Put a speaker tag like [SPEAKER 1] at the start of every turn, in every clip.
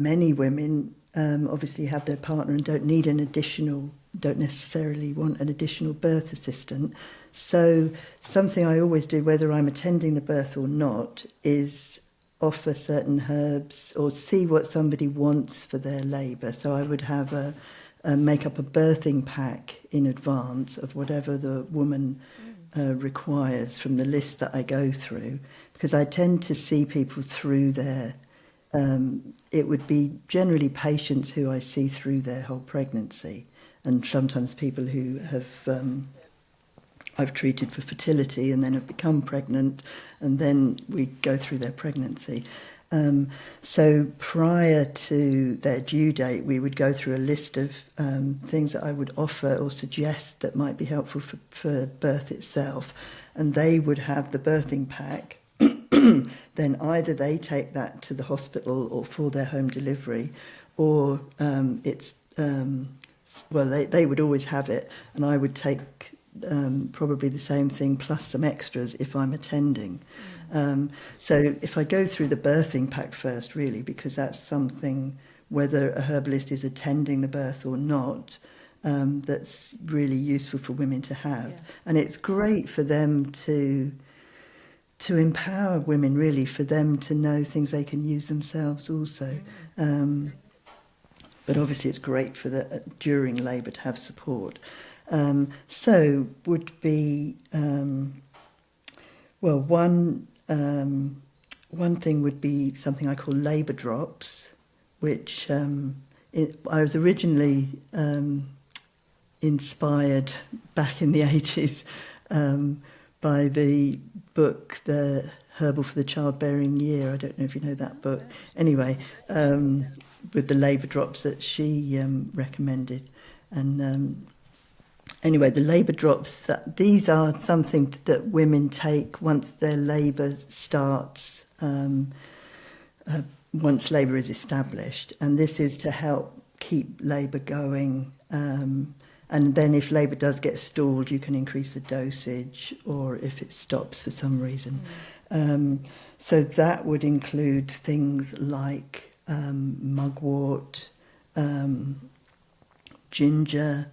[SPEAKER 1] Many women obviously have their partner and don't necessarily want an additional birth assistant. So something I always do, whether I'm attending the birth or not, is offer certain herbs or see what somebody wants for their labour. So I would have make up a birthing pack in advance of whatever the woman requires from the list that I go through, because I tend to see people through their it would be generally patients who I see through their whole pregnancy, and sometimes people who have I've treated for fertility and then have become pregnant, and then we go through their pregnancy. So prior to their due date, we would go through a list of things that I would offer or suggest that might be helpful for birth itself, and they would have the birthing pack. Then either they take that to the hospital or for their home delivery, or they would always have it, and I would take probably the same thing plus some extras if I'm attending. So if I go through the birthing pack first, really, because that's something, whether a herbalist is attending the birth or not, that's really useful for women to have. Yeah. And it's great for them to empower women, really, for them to know things they can use themselves also. But obviously it's great for during labour to have support. So would be, one thing would be something I call labour drops, which I was originally inspired back in the 80s by the book, The Herbal for the Childbearing Year. I don't know if you know that book. Anyway, with the labour drops that she recommended. And anyway, the labour drops, these are something that women take once their labour starts, once labour is established. And this is to help keep labour going. And then if labour does get stalled, you can increase the dosage, or if it stops for some reason. So that would include things like mugwort, ginger.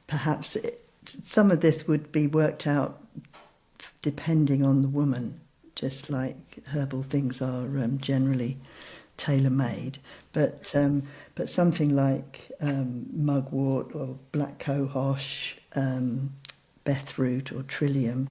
[SPEAKER 1] Perhaps some of this would be worked out depending on the woman, just like herbal things are generally tailor-made, but something like mugwort or black cohosh, bethroot or trillium